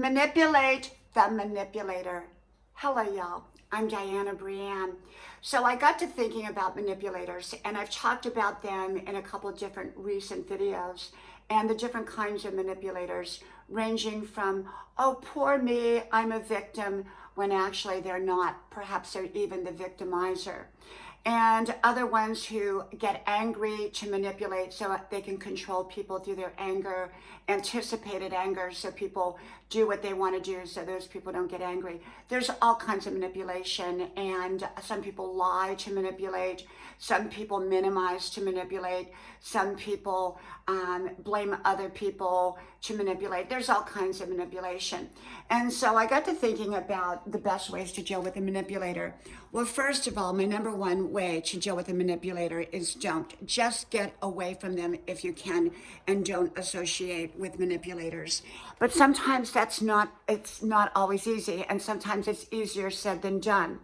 Manipulate the manipulator. Hello, y'all. I'm Diana Brienne. So I got to thinking about manipulators, and I've talked about them in a couple of different recent videos and the different kinds of manipulators, ranging from, oh, poor me, I'm a victim, when actually they're not. Perhaps they're even the victimizer. And other ones who get angry to manipulate so they can control people through their anger, anticipated anger, so people do what they want to do so those people don't get angry. There's all kinds of manipulation, and some people lie to manipulate, some people minimize to manipulate, some people blame other people to manipulate. There's all kinds of manipulation. And so I got to thinking about the best ways to deal with a manipulator. Well, first of all, my number one way to deal with a manipulator is don't. Just get away from them if you can, and don't associate with manipulators. But sometimes it's not always easy, and sometimes it's easier said than done.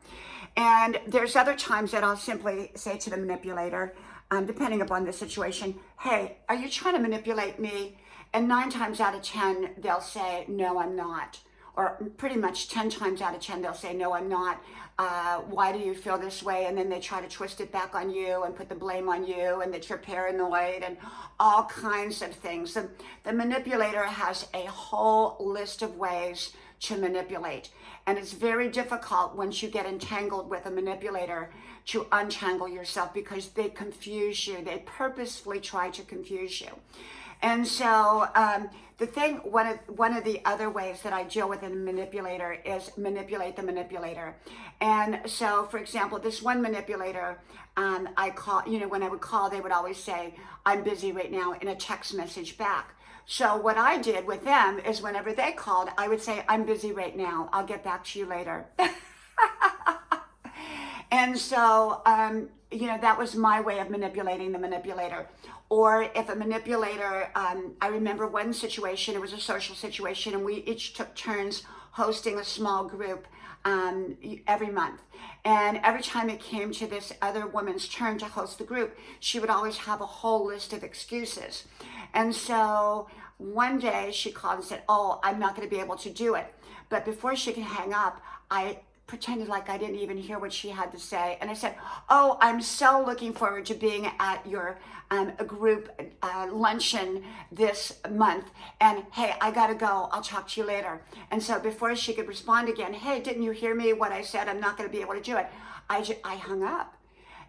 And there's other times that I'll simply say to the manipulator, depending upon the situation, hey, are you trying to manipulate me? And 9 times out of 10, they'll say, no, I'm not. Or pretty much 10 times out of 10, they'll say, no, I'm not. Why do you feel this way? And then they try to twist it back on you and put the blame on you, and that you're paranoid and all kinds of things. The manipulator has a whole list of ways to manipulate. And it's very difficult once you get entangled with a manipulator to untangle yourself, because they confuse you. They purposefully try to confuse you. And so one of the other ways that I deal with a manipulator is manipulate the manipulator. And so, for example, this one manipulator, I call, when I would call, they would always say, I'm busy right now, in a text message back. So what I did with them is whenever they called, I would say, I'm busy right now. I'll get back to you later. And so, that was my way of manipulating the manipulator. Or if a manipulator, I remember one situation, it was a social situation, and we each took turns hosting a small group every month. And every time it came to this other woman's turn to host the group, she would always have a whole list of excuses. And so one day she called and said, oh, I'm not going to be able to do it. But before she could hang up, I pretended like I didn't even hear what she had to say. And I said, oh, I'm so looking forward to being at your group luncheon this month. And hey, I gotta go. I'll talk to you later. And so before she could respond again, hey, didn't you hear me? What I said, I'm not gonna be able to do it. I hung up.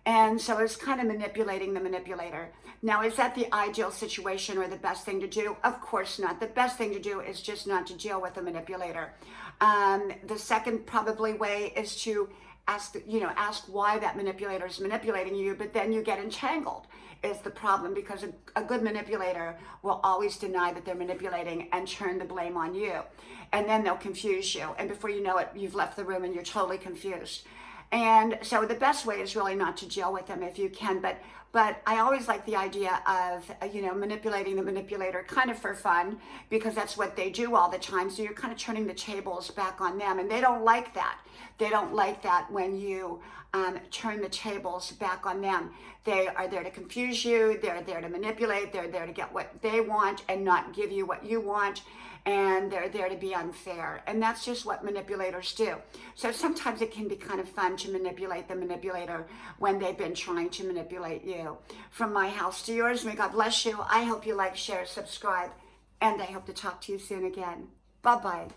And so it's kind of manipulating the manipulator. Now, is that the ideal situation or the best thing to do? Of course not. The best thing to do is just not to deal with the manipulator. The second probably way is to ask why that manipulator is manipulating you, but then you get entangled is the problem, because a good manipulator will always deny that they're manipulating and turn the blame on you. And then they'll confuse you. And before you know it, you've left the room and you're totally confused. And so the best way is really not to deal with them if you can, but I always like the idea of, manipulating the manipulator kind of for fun, because that's what they do all the time. So you're kind of turning the tables back on them, and they don't like that. They don't like that when you turn the tables back on them. They are there to confuse you. They're there to manipulate. They're there to get what they want and not give you what you want. And they're there to be unfair. And that's just what manipulators do. So sometimes it can be kind of fun to manipulate the manipulator when they've been trying to manipulate you. From my house to yours, may God bless you. I hope you like, share, subscribe, and I hope to talk to you soon again. Bye-bye.